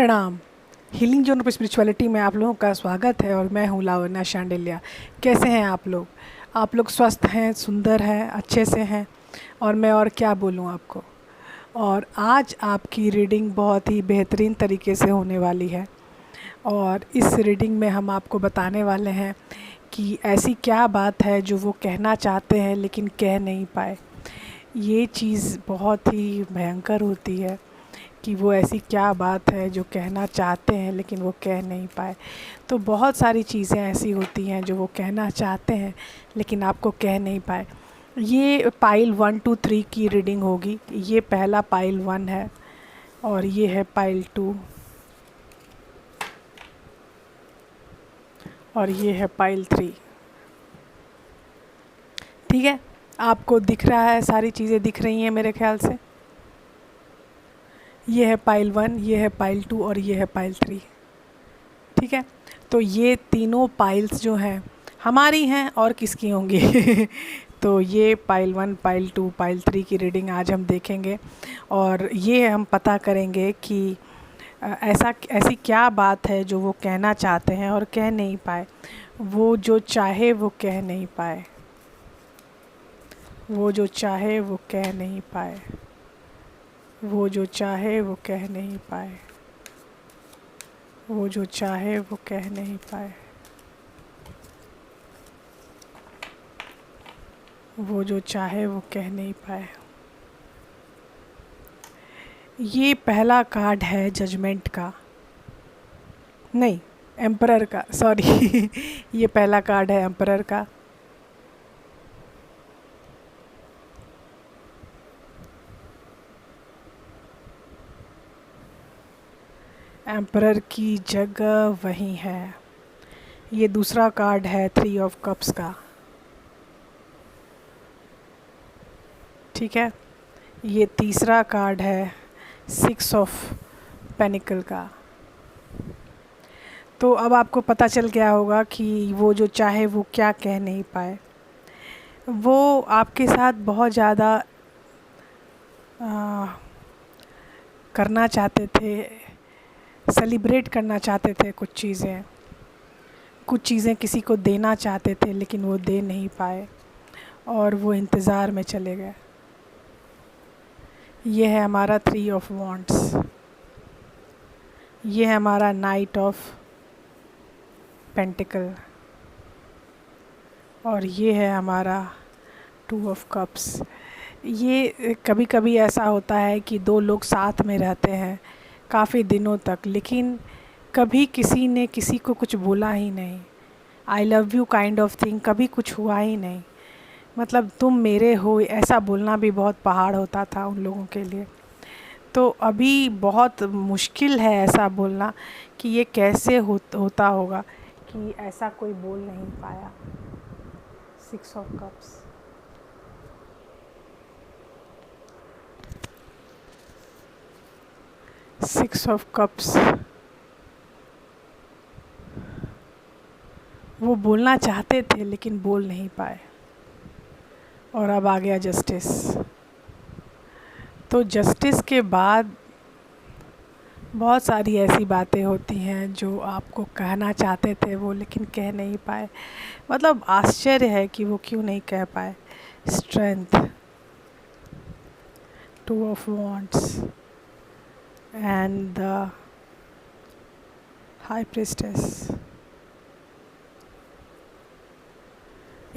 प्रणाम। Healing zone of spirituality में आप लोगों का स्वागत है और मैं हूँ लावण्या शांडिल्या। कैसे हैं आप लोग? आप लोग स्वस्थ हैं, सुंदर हैं, अच्छे से हैं और मैं और क्या बोलूँ आपको। और आज आपकी रीडिंग बहुत ही बेहतरीन तरीके से होने वाली है और इस रीडिंग में हम आपको बताने वाले हैं कि ऐसी क्या बात है जो वो कहना चाहते हैं लेकिन कह नहीं पाए। ये चीज़ बहुत ही भयंकर होती है कि वो ऐसी क्या बात है जो कहना चाहते हैं लेकिन वो कह नहीं पाए। तो बहुत सारी चीज़ें ऐसी होती हैं जो वो कहना चाहते हैं लेकिन आपको कह नहीं पाए। ये पाइल 1 2 3 की रीडिंग होगी। ये पहला पाइल 1 है और ये है पाइल 2 और ये है पाइल 3। ठीक है, आपको दिख रहा है, सारी चीज़ें दिख रही हैं मेरे ख्याल से। ये है पाइल 1, ये है पाइल 2 और ये है पाइल 3। ठीक है, तो ये तीनों पाइल्स जो हैं हमारी हैं और किसकी होंगी। तो ये पाइल 1, पाइल 2, पाइल 3 की रीडिंग आज हम देखेंगे और ये हम पता करेंगे कि ऐसी क्या बात है जो वो कहना चाहते हैं और कह नहीं पाए। वो जो चाहे वो कह नहीं पाए, वो जो चाहे वो कह नहीं पाए, वो जो चाहे वो कह नहीं पाए, वो जो चाहे वो कह नहीं पाए, वो जो चाहे वो कह नहीं पाए। ये पहला कार्ड है जजमेंट का, नहीं एम्परर का, सॉरी। ये पहला कार्ड है एम्परर का। एम्परर की जगह वही है। ये दूसरा कार्ड है 3 ऑफ कप्स का। ठीक है, ये तीसरा कार्ड है 6 ऑफ पेनिकल का। तो अब आपको पता चल गया होगा कि वो जो चाहे वो क्या कह नहीं पाए। वो आपके साथ बहुत ज़्यादा करना चाहते थे, सेलिब्रेट करना चाहते थे, कुछ चीज़ें किसी को देना चाहते थे लेकिन वो दे नहीं पाए और वो इंतज़ार में चले गए। ये है हमारा 3 ऑफ वॉन्ड्स, ये है हमारा नाइट ऑफ पेंटिकल और ये है हमारा 2 ऑफ कप्स। ये कभी कभी ऐसा होता है कि दो लोग साथ में रहते हैं काफ़ी दिनों तक लेकिन कभी किसी ने किसी को कुछ बोला ही नहीं। I love you kind of thing कभी कुछ हुआ ही नहीं। मतलब तुम मेरे हो ऐसा बोलना भी बहुत पहाड़ होता था उन लोगों के लिए। तो अभी बहुत मुश्किल है ऐसा बोलना कि ये कैसे होता होगा कि ऐसा कोई बोल नहीं पाया। 6 of cups, six of cups. वो बोलना चाहते थे लेकिन बोल नहीं पाए। और अब आ गया जस्टिस। तो जस्टिस के बाद बहुत सारी ऐसी बातें होती हैं जो आपको कहना चाहते थे वो लेकिन कह नहीं पाए। मतलब आश्चर्य है कि वो क्यों नहीं कह पाए। Strength, 2 of wands and the high priestess,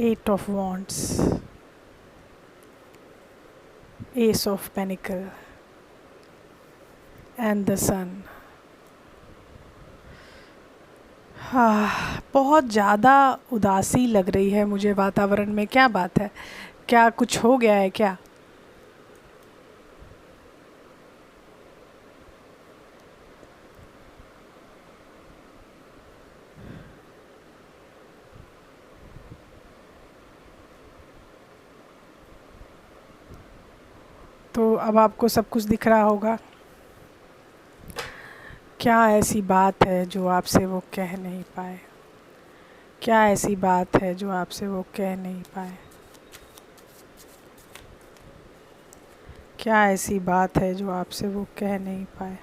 8 of wands, ace of pentacles and the sun. हाँ, बहुत ज़्यादा उदासी लग रही है मुझे वातावरण में। क्या बात है? क्या कुछ हो गया है क्या? तो अब आपको सब कुछ दिख रहा होगा। क्या ऐसी बात है जो आपसे वो कह नहीं पाए? क्या ऐसी बात है जो आपसे वो कह नहीं पाए? क्या ऐसी बात है जो आपसे वो कह नहीं पाए?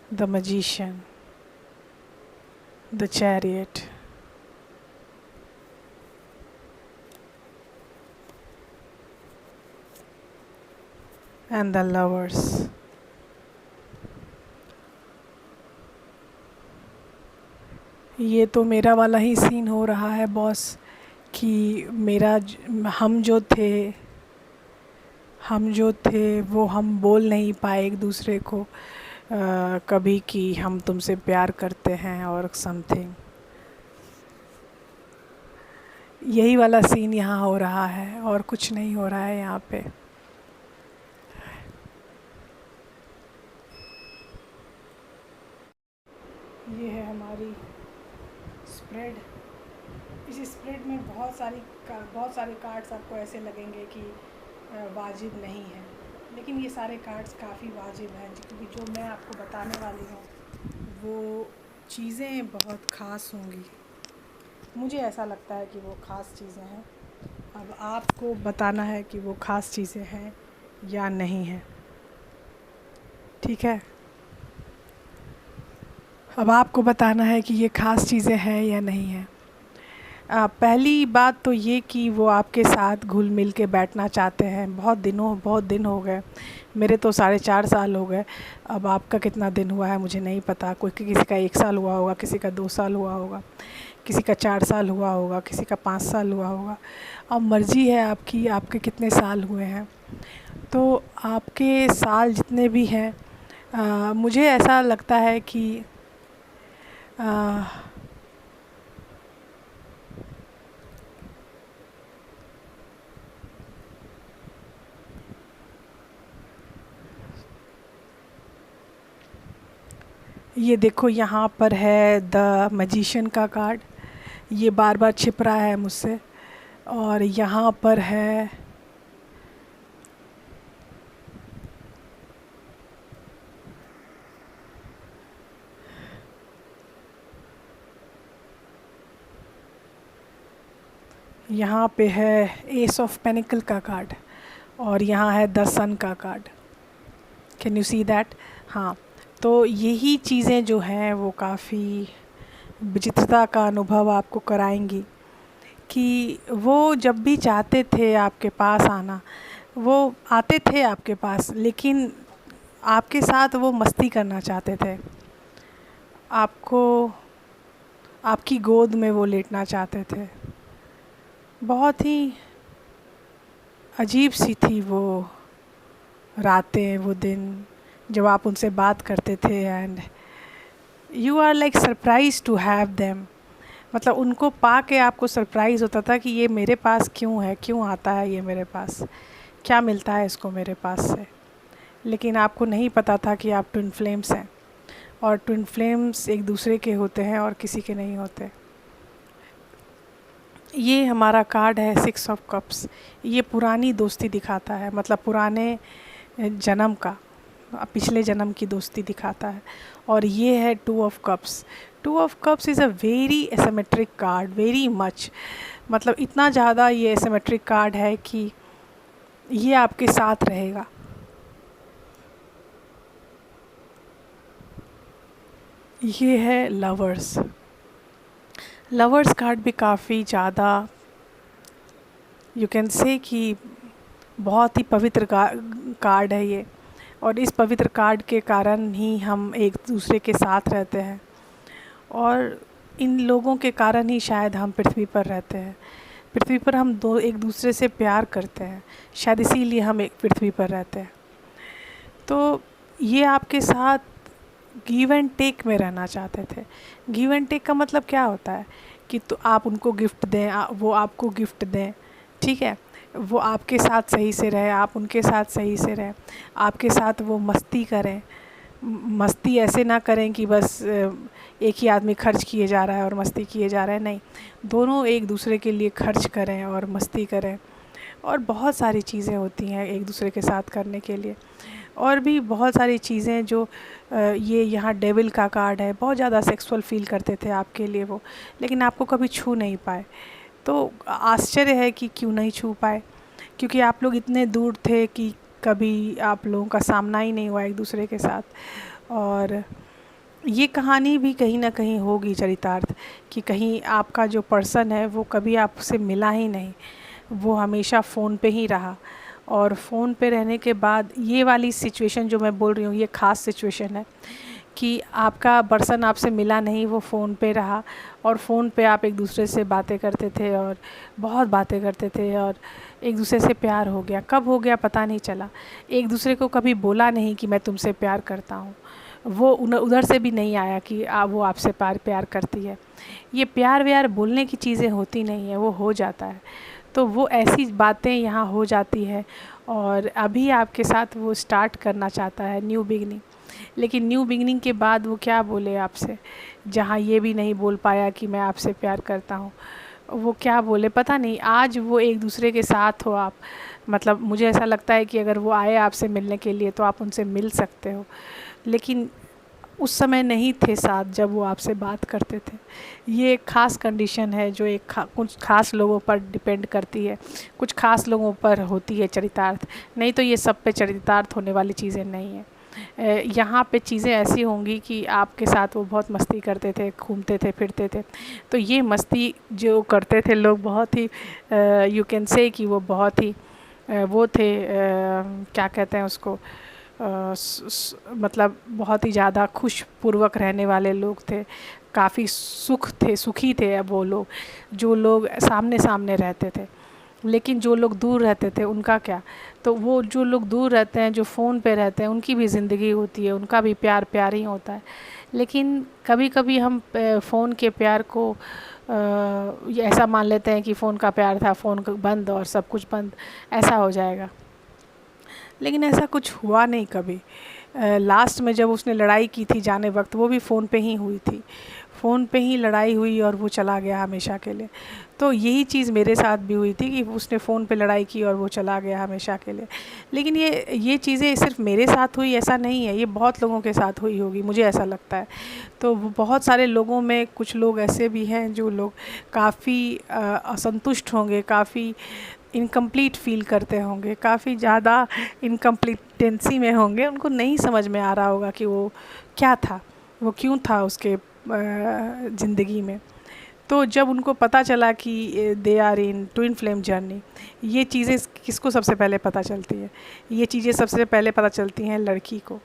the magician, the chariot, and the lovers. ये तो मेरा वाला ही सीन हो रहा है बॉस, कि हम जो थे वो हम बोल नहीं पाए एक दूसरे को कभी कि हम तुमसे प्यार करते हैं और समथिंग। यही वाला सीन यहाँ हो रहा है और कुछ नहीं हो रहा है यहाँ पे। ये है हमारी स्प्रेड। इस स्प्रेड में बहुत सारे कार्ड्स आपको ऐसे लगेंगे कि वाजिब नहीं है, लेकिन ये सारे कार्ड्स काफ़ी वाजिब हैं, क्योंकि जो मैं आपको बताने वाली हूँ वो चीज़ें बहुत ख़ास होंगी। मुझे ऐसा लगता है कि वो ख़ास चीज़ें हैं। अब आपको बताना है कि वो ख़ास चीज़ें हैं या नहीं हैं, ठीक है। अब आपको बताना है कि ये ख़ास चीज़ें हैं या नहीं हैं। पहली बात तो ये कि वो आपके साथ घुल मिल के बैठना चाहते हैं। बहुत दिन हो गए, मेरे तो 4.5 साल हो गए। अब आपका कितना दिन हुआ है मुझे नहीं पता। किसी का 1 साल हुआ होगा, किसी का 2 साल हुआ होगा, किसी का 4 साल हुआ होगा, किसी का 5 साल हुआ होगा। अब मर्ज़ी है आपकी, आपके कितने साल हुए हैं। तो आपके साल जितने भी हैं, मुझे ऐसा लगता है कि ये देखो यहाँ पर है द मैजिशियन का कार्ड। ये बार बार छिप रहा है मुझसे। और यहाँ पर है यहाँ पे है एस ऑफ पेनिकल का कार्ड, और यहाँ है द सन का card. Can you see that? हाँ, तो यही चीज़ें जो हैं वो काफ़ी विचित्रता का अनुभव आपको कराएंगी कि वो जब भी चाहते थे आपके पास आना, वो आते थे आपके पास, लेकिन आपके साथ वो मस्ती करना चाहते थे। आपको आपकी गोद में वो लेटना चाहते थे। बहुत ही अजीब सी थी वो रातें, वो दिन जब आप उनसे बात करते थे, and you are like surprise to have them. मतलब उनको पा के आपको सरप्राइज़ होता था कि ये मेरे पास क्यों है, क्यों आता है ये मेरे पास, क्या मिलता है इसको मेरे पास से। लेकिन आपको नहीं पता था कि आप ट्विन फ्लेम्स हैं, और ट्विन फ्लेम्स एक दूसरे के होते हैं और किसी के नहीं होते। ये हमारा कार्ड है 6 ऑफ कप्स। ये पुरानी दोस्ती दिखाता है, मतलब पुराने जन्म का, पिछले जन्म की दोस्ती दिखाता है। और ये है 2 of cups. 2 of cups is a very asymmetric card, very much, मतलब इतना ज़्यादा ये एसिमेट्रिक कार्ड है कि ये आपके साथ रहेगा। ये है लवर्स। लवर्स कार्ड भी काफ़ी ज़्यादा, यू कैन से कि बहुत ही पवित्र कार्ड है ये। और इस पवित्र कार्ड के कारण ही हम एक दूसरे के साथ रहते हैं, और इन लोगों के कारण ही शायद हम पृथ्वी पर रहते हैं। पृथ्वी पर हम एक दूसरे से प्यार करते हैं, शायद इसीलिए हम एक पृथ्वी पर रहते हैं। तो ये आपके साथ गिव एंड टेक में रहना चाहते थे। गिव एंड टेक का मतलब क्या होता है कि तो आप उनको गिफ्ट दें, वो आपको गिफ्ट दें, ठीक है। वो आपके साथ सही से रहे, आप उनके साथ सही से रहें, आपके साथ वो मस्ती करें। मस्ती ऐसे ना करें कि बस एक ही आदमी खर्च किए जा रहा है और मस्ती किए जा रहा है, नहीं, दोनों एक दूसरे के लिए खर्च करें और मस्ती करें। और बहुत सारी चीज़ें होती हैं एक दूसरे के साथ करने के लिए, और भी बहुत सारी चीज़ें जो ये यहाँ डेविल का कार्ड है। बहुत ज़्यादा सेक्सुअल फील करते थे आपके लिए वो, लेकिन आपको कभी छू नहीं पाए। तो आश्चर्य है कि क्यों नहीं छू पाए, क्योंकि आप लोग इतने दूर थे कि कभी आप लोगों का सामना ही नहीं हुआ एक दूसरे के साथ। और ये कहानी भी कहीं ना कहीं होगी चरितार्थ, कि कहीं आपका जो पर्सन है वो कभी आपसे मिला ही नहीं, वो हमेशा फ़ोन पे ही रहा। और फ़ोन पे रहने के बाद ये वाली सिचुएशन जो मैं बोल रही हूँ, ये ख़ास सिचुएशन है कि आपका पर्सन आपसे मिला नहीं, वो फ़ोन पे रहा, और फ़ोन पे आप एक दूसरे से बातें करते थे और बहुत बातें करते थे, और एक दूसरे से प्यार हो गया। कब हो गया पता नहीं चला। एक दूसरे को कभी बोला नहीं कि मैं तुमसे प्यार करता हूँ, वो उधर से भी नहीं आया कि वो आपसे प्यार करती है। ये प्यार व्यार बोलने की चीज़ें होती नहीं है, वो हो जाता है। तो वो ऐसी बातें यहाँ हो जाती है, और अभी आपके साथ वो स्टार्ट करना चाहता है न्यू बिगनिंग। लेकिन न्यू बिगनिंग के बाद वो क्या बोले आपसे, जहाँ ये भी नहीं बोल पाया कि मैं आपसे प्यार करता हूँ, वो क्या बोले पता नहीं। आज वो एक दूसरे के साथ हो आप, मतलब मुझे ऐसा लगता है कि अगर वो आए आपसे मिलने के लिए तो आप उनसे मिल सकते हो, लेकिन उस समय नहीं थे साथ जब वो आपसे बात करते थे। ये एक ख़ास कंडीशन है जो कुछ ख़ास लोगों पर डिपेंड करती है, कुछ ख़ास लोगों पर होती है चरितार्थ, नहीं तो ये सब पे चरितार्थ होने वाली चीज़ें नहीं हैं। यहाँ पे चीज़ें ऐसी होंगी कि आपके साथ वो बहुत मस्ती करते थे, घूमते थे, फिरते थे, तो ये मस्ती जो करते थे लोग बहुत ही यू कैन से कि वो बहुत ही वो थे, क्या कहते हैं उसको, मतलब बहुत ही ज़्यादा खुशपूर्वक रहने वाले लोग थे, काफ़ी सुखी थे वो लोग, जो लोग सामने सामने रहते थे। लेकिन जो लोग दूर रहते थे उनका क्या, तो वो जो लोग दूर रहते हैं, जो फ़ोन पे रहते हैं, उनकी भी ज़िंदगी होती है, उनका भी प्यार प्यार ही होता है। लेकिन कभी कभी हम फ़ोन के प्यार को ये ऐसा मान लेते हैं कि फ़ोन का प्यार था, फ़ोन बंद और सब कुछ बंद, ऐसा हो जाएगा। लेकिन ऐसा कुछ हुआ नहीं कभी। लास्ट में जब उसने लड़ाई की थी जाने वक्त, वो भी फ़ोन पे ही हुई थी, फ़ोन पे ही लड़ाई हुई और वो चला गया हमेशा के लिए। तो यही चीज़ मेरे साथ भी हुई थी कि उसने फ़ोन पे लड़ाई की और वो चला गया हमेशा के लिए। लेकिन ये चीज़ें सिर्फ मेरे साथ हुई ऐसा नहीं है, ये बहुत लोगों के साथ हुई होगी, मुझे ऐसा लगता है। तो वो बहुत सारे लोगों में कुछ लोग ऐसे भी हैं जो लोग काफ़ी असंतुष्ट होंगे, काफ़ी इनकम्प्लीट फ़ील करते होंगे, काफ़ी ज़्यादा इनकम्प्लीटेंसी में होंगे, उनको नहीं समझ में आ रहा होगा कि वो क्या था, वो क्यों था उसके ज़िंदगी में। तो जब उनको पता चला कि they are in twin flame journey, ये चीज़ें किसको सबसे पहले पता चलती है, ये चीज़ें सबसे पहले पता चलती हैं लड़की को,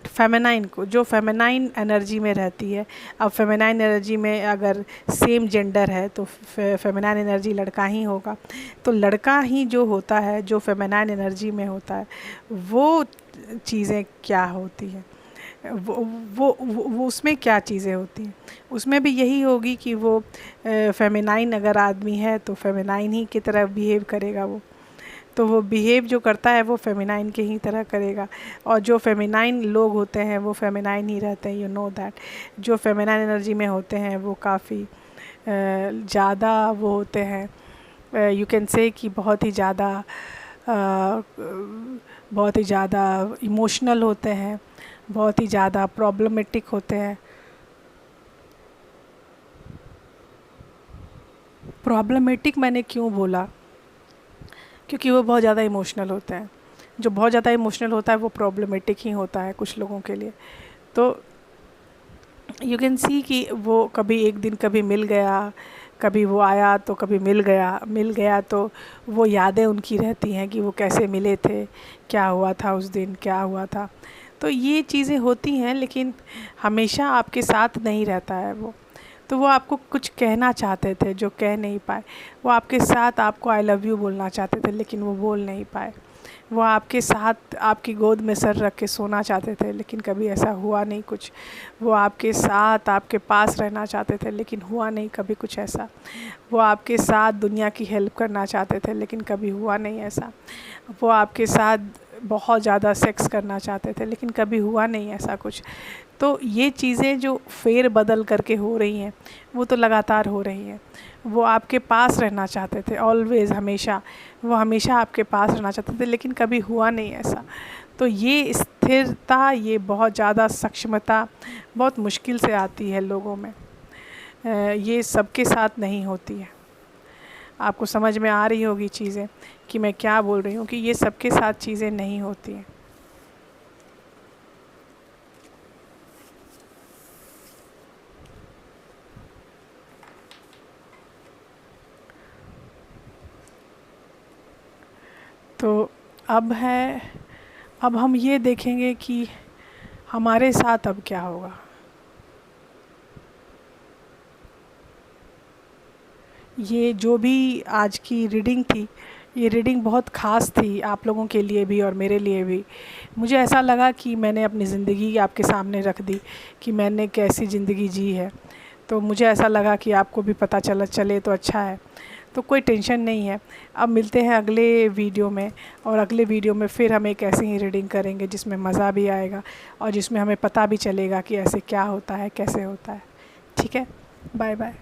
फेमिनाइन को, जो फेमिनाइन एनर्जी में रहती है। अब फेमिनाइन एनर्जी में अगर सेम जेंडर है तो फेमिनाइन एनर्जी लड़का ही होगा, तो लड़का ही जो होता है, जो फेमिनाइन एनर्जी में होता है, वो चीज़ें क्या होती हैं, वो उसमें क्या चीज़ें होती हैं, उसमें भी यही होगी कि वो फेमिनाइन अगर आदमी है तो फेमिनाइन ही की तरह बिहेव करेगा वो, तो वो बिहेव जो करता है वो फेमिनाइन के ही तरह करेगा। और जो फेमिनाइन लोग होते हैं वो फेमिनाइन ही रहते हैं, यू नो दैट। जो फेमिनाइन एनर्जी में होते हैं वो काफ़ी ज़्यादा वो होते हैं, यू कैन से कि बहुत ही ज़्यादा इमोशनल होते हैं, बहुत ही ज़्यादा प्रॉब्लमेटिक होते हैं। प्रॉब्लमेटिक मैंने क्यों बोला, क्योंकि वो बहुत ज़्यादा इमोशनल होते हैं। जो बहुत ज़्यादा इमोशनल होता है वो प्रॉब्लमेटिक ही होता है कुछ लोगों के लिए। तो यू कैन सी कि वो कभी एक दिन कभी मिल गया, कभी वो आया तो कभी मिल गया तो वो यादें उनकी रहती हैं कि वो कैसे मिले थे, क्या हुआ था उस दिन, क्या हुआ था। तो ये चीज़ें होती हैं, लेकिन हमेशा आपके साथ नहीं रहता है वो। तो वो आपको कुछ कहना चाहते थे जो कह नहीं पाए, वो आपके साथ आपको आई लव यू बोलना चाहते थे लेकिन वो बोल नहीं पाए। वो आपके साथ आपकी गोद में सर रख के सोना चाहते थे लेकिन कभी ऐसा हुआ नहीं कुछ। वो आपके साथ आपके पास रहना चाहते थे लेकिन हुआ नहीं कभी कुछ ऐसा। वो आपके साथ दुनिया की हेल्प करना चाहते थे लेकिन कभी हुआ नहीं ऐसा। वो आपके साथ बहुत ज़्यादा सेक्स करना चाहते थे लेकिन कभी हुआ नहीं ऐसा कुछ। तो ये चीज़ें जो फेर बदल करके हो रही हैं वो तो लगातार हो रही हैं। वो आपके पास रहना चाहते थे ऑलवेज़, हमेशा, वो हमेशा आपके पास रहना चाहते थे लेकिन कभी हुआ नहीं ऐसा। तो ये स्थिरता, ये बहुत ज़्यादा सक्षमता बहुत मुश्किल से आती है लोगों में, ये सबके साथ नहीं होती है। आपको समझ में आ रही होगी चीज़ें कि मैं क्या बोल रही हूँ, कि ये सबके साथ चीज़ें नहीं होती हैं। तो अब हम ये देखेंगे कि हमारे साथ अब क्या होगा। ये जो भी आज की रीडिंग थी, ये रीडिंग बहुत ख़ास थी आप लोगों के लिए भी और मेरे लिए भी। मुझे ऐसा लगा कि मैंने अपनी ज़िंदगी आपके सामने रख दी कि मैंने कैसी ज़िंदगी जी है। तो मुझे ऐसा लगा कि आपको भी पता चले तो अच्छा है। तो कोई टेंशन नहीं है। अब मिलते हैं अगले वीडियो में, और अगले वीडियो में फिर हम एक ऐसी ही रीडिंग करेंगे जिसमें मज़ा भी आएगा और जिसमें हमें पता भी चलेगा कि ऐसे क्या होता है, कैसे होता है। ठीक है, बाय बाय।